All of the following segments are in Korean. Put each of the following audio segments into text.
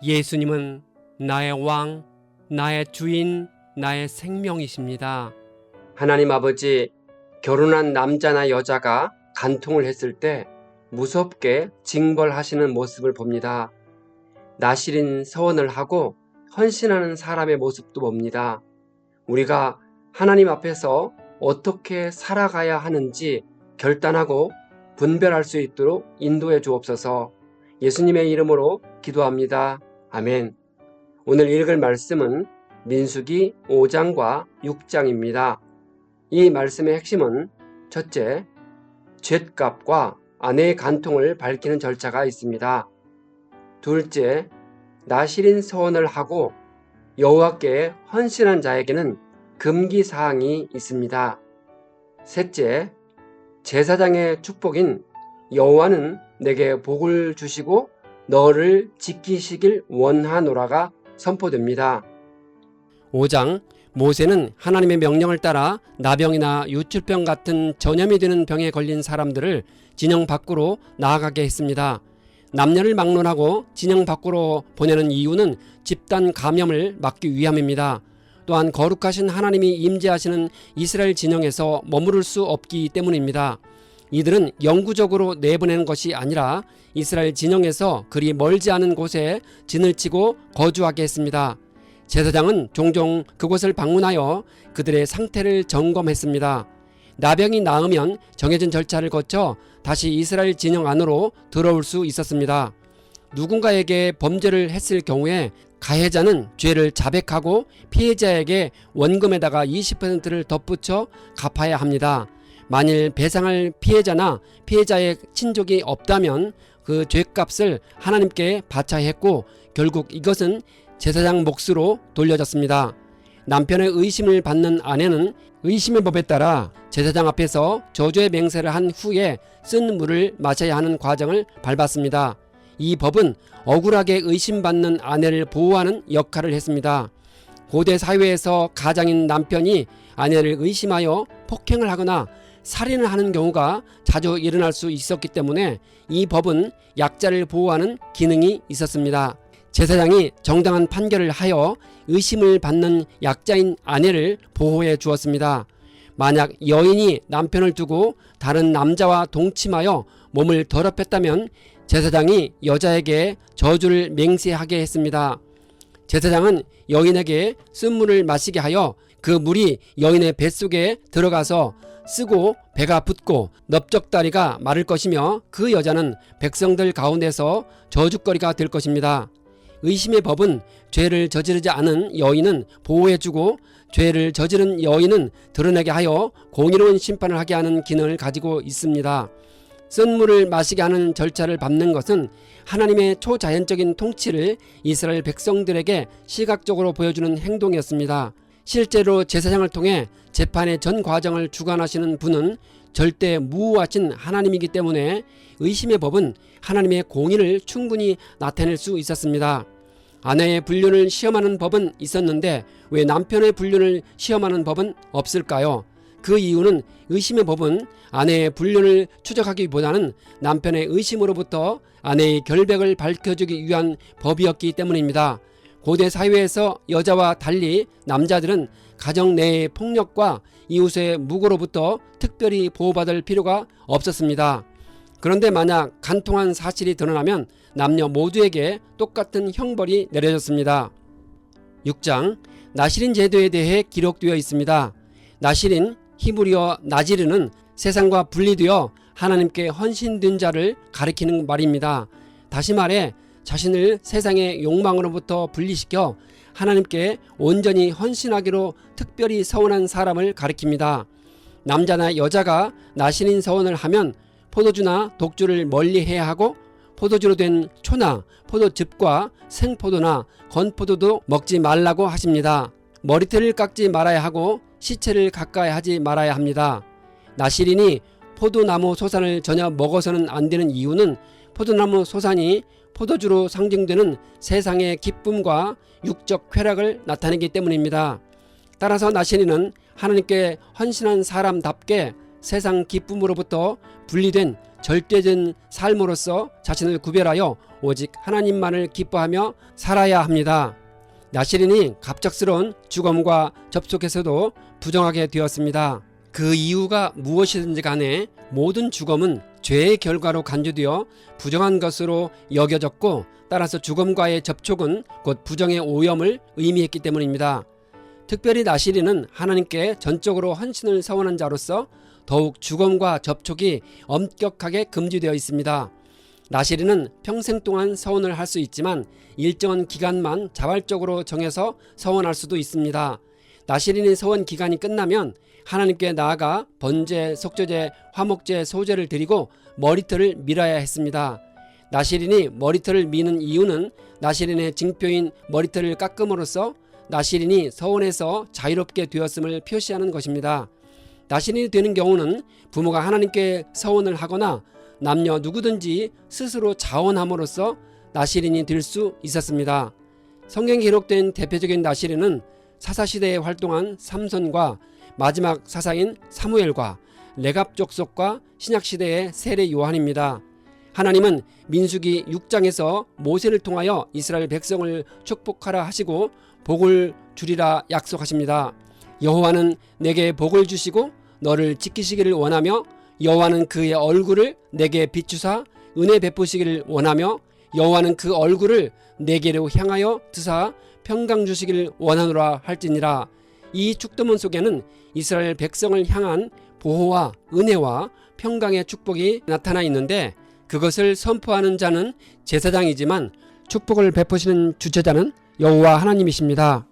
예수님은 나의 왕, 나의 주인, 나의 생명이십니다. 하나님 아버지, 결혼한 남자나 여자가 간통을 했을 때 무섭게 징벌하시는 모습을 봅니다. 나시린 서원을 하고 헌신하는 사람의 모습도 봅니다. 우리가 하나님 앞에서 어떻게 살아가야 하는지 결단하고 분별할 수 있도록 인도해 주옵소서. 예수님의 이름으로 기도합니다. 아멘. 오늘 읽을 말씀은 민수기 5장과 6장입니다. 이 말씀의 핵심은 첫째, 죗값과 아내의 간통을 밝히는 절차가 있습니다. 둘째, 나시린 서원을 하고 여호와께 헌신한 자에게는 금기 사항이 있습니다. 셋째, 제사장의 축복인 여호와는 내게 복을 주시고 너를 지키시길 원하노라가 선포됩니다. 5장, 모세는 하나님의 명령을 따라 나병이나 유출병 같은 전염이 되는 병에 걸린 사람들을 진영 밖으로 나아가게 했습니다. 남녀를 막론하고 진영 밖으로 보내는 이유는 집단 감염을 막기 위함입니다. 또한 거룩하신 하나님이 임재하시는 이스라엘 진영에서 머무를 수 없기 때문입니다. 이들은 영구적으로 내보내는 것이 아니라 이스라엘 진영에서 그리 멀지 않은 곳에 진을 치고 거주하게 했습니다. 제사장은 종종 그곳을 방문하여 그들의 상태를 점검했습니다. 나병이 나으면 정해진 절차를 거쳐 다시 이스라엘 진영 안으로 들어올 수 있었습니다. 누군가에게 범죄를 했을 경우에 가해자는 죄를 자백하고 피해자에게 원금에다가 20%를 덧붙여 갚아야 합니다. 만일 배상할 피해자나 피해자의 친족이 없다면 그 죄값을 하나님께 바쳐야 했고 결국 이것은 제사장 몫으로 돌려졌습니다. 남편의 의심을 받는 아내는 의심의 법에 따라 제사장 앞에서 저주의 맹세를 한 후에 쓴 물을 마셔야 하는 과정을 밟았습니다. 이 법은 억울하게 의심받는 아내를 보호하는 역할을 했습니다. 고대 사회에서 가장인 남편이 아내를 의심하여 폭행을 하거나 살인을 하는 경우가 자주 일어날 수 있었기 때문에 이 법은 약자를 보호하는 기능이 있었습니다. 제사장이 정당한 판결을 하여 의심을 받는 약자인 아내를 보호해 주었습니다. 만약 여인이 남편을 두고 다른 남자와 동침하여 몸을 더럽혔다면 제사장이 여자에게 저주를 맹세하게 했습니다. 제사장은 여인에게 쓴 물을 마시게 하여 그 물이 여인의 뱃속에 들어가서 쓰고 배가 붓고 넓적다리가 마를 것이며 그 여자는 백성들 가운데서 저주거리가 될 것입니다. 의심의 법은 죄를 저지르지 않은 여인은 보호해주고 죄를 저지른 여인은 드러내게 하여 공의로운 심판을 하게 하는 기능을 가지고 있습니다. 쓴 물을 마시게 하는 절차를 밟는 것은 하나님의 초자연적인 통치를 이스라엘 백성들에게 시각적으로 보여주는 행동이었습니다. 실제로 제사장을 통해 재판의 전 과정을 주관하시는 분은 절대 무호하신 하나님이기 때문에 의심의 법은 하나님의 공의를 충분히 나타낼 수 있었습니다. 아내의 불륜을 시험하는 법은 있었는데 왜 남편의 불륜을 시험하는 법은 없을까요? 그 이유는 의심의 법은 아내의 불륜을 추적하기보다는 남편의 의심으로부터 아내의 결백을 밝혀주기 위한 법이었기 때문입니다. 고대 사회에서 여자와 달리 남자들은 가정 내의 폭력과 이웃의 무고로부터 특별히 보호받을 필요가 없었습니다. 그런데 만약 간통한 사실이 드러나면 남녀 모두에게 똑같은 형벌이 내려졌습니다. 6장, 나시린 제도에 대해 기록되어 있습니다. 나시린, 히브리어 나지르는 세상과 분리되어 하나님께 헌신된 자를 가리키는 말입니다. 다시 말해 자신을 세상의 욕망으로부터 분리시켜 하나님께 온전히 헌신하기로 특별히 서원한 사람을 가리킵니다. 남자나 여자가 나시린 서원을 하면 포도주나 독주를 멀리해야 하고 포도주로 된 초나 포도즙과 생포도나 건포도도 먹지 말라고 하십니다. 머리털을 깎지 말아야 하고 시체를 가까이 하지 말아야 합니다. 나시린이 포도나무 소산을 전혀 먹어서는 안 되는 이유는 포도나무 소산이 포도주로 상징되는 세상의 기쁨과 육적 쾌락을 나타내기 때문입니다. 따라서 나시린은 하나님께 헌신한 사람답게 세상 기쁨으로부터 분리된 절대적인 삶으로서 자신을 구별하여 오직 하나님만을 기뻐하며 살아야 합니다. 나시린이 갑작스러운 죽음과 접촉해서도 부정하게 되었습니다. 그 이유가 무엇이든지 간에 모든 죽음은 죄의 결과로 간주되어 부정한 것으로 여겨졌고, 따라서 죽음과의 접촉은 곧 부정의 오염을 의미했기 때문입니다. 특별히 나시린은 하나님께 전적으로 헌신을 서원한 자로서 더욱 죽음과 접촉이 엄격하게 금지되어 있습니다. 나시린은 평생 동안 서원을 할 수 있지만 일정한 기간만 자발적으로 정해서 서원할 수도 있습니다. 나시린의 서원 기간이 끝나면 하나님께 나아가 번제, 속죄제, 화목제, 소제를 드리고 머리털을 밀어야 했습니다. 나시린이 머리털을 미는 이유는 나시린의 징표인 머리털을 깎음으로써 나시린이 서원에서 자유롭게 되었음을 표시하는 것입니다. 나시린이 되는 경우는 부모가 하나님께 서원을 하거나 남녀 누구든지 스스로 자원함으로써 나시린이 될 수 있었습니다. 성경에 기록된 대표적인 나시린은 사사시대에 활동한 삼손과 마지막 사사인 사무엘과 레갑 족속과 신약시대의 세례 요한입니다. 하나님은 민수기 6장에서 모세를 통하여 이스라엘 백성을 축복하라 하시고 복을 주리라 약속하십니다. 여호와는 내게 복을 주시고 너를 지키시기를 원하며 여호와는 그의 얼굴을 내게 비추사 은혜 베푸시기를 원하며 여호와는 그 얼굴을 내게로 향하여 드사 평강 주시기를 원하노라 할지니라. 이 축도문 속에는 이스라엘 백성을 향한 보호와 은혜와 평강의 축복이 나타나 있는데, 그것을 선포하는 자는 제사장이지만 축복을 베푸시는 주체자는 여호와 하나님이십니다.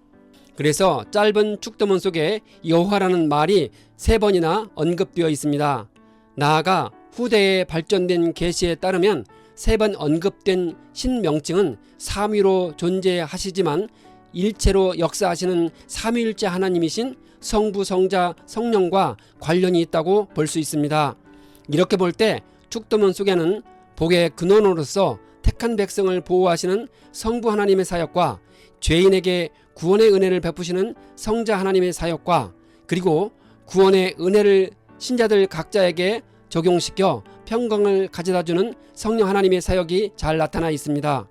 그래서 짧은 축도문 속에 여호와라는 말이 3번이나 언급되어 있습니다. 나아가 후대에 발전된 계시에 따르면 3번 언급된 신명칭은 삼위로 존재하시지만 일체로 역사하시는 삼위일체 하나님이신 성부, 성자, 성령과 관련이 있다고 볼 수 있습니다. 이렇게 볼 때 축도문 속에는 복의 근원으로서 택한 백성을 보호하시는 성부 하나님의 사역과 죄인에게 구원의 은혜를 베푸시는 성자 하나님의 사역과 그리고 구원의 은혜를 신자들 각자에게 적용시켜 평강을 가져다주는 성령 하나님의 사역이 잘 나타나 있습니다.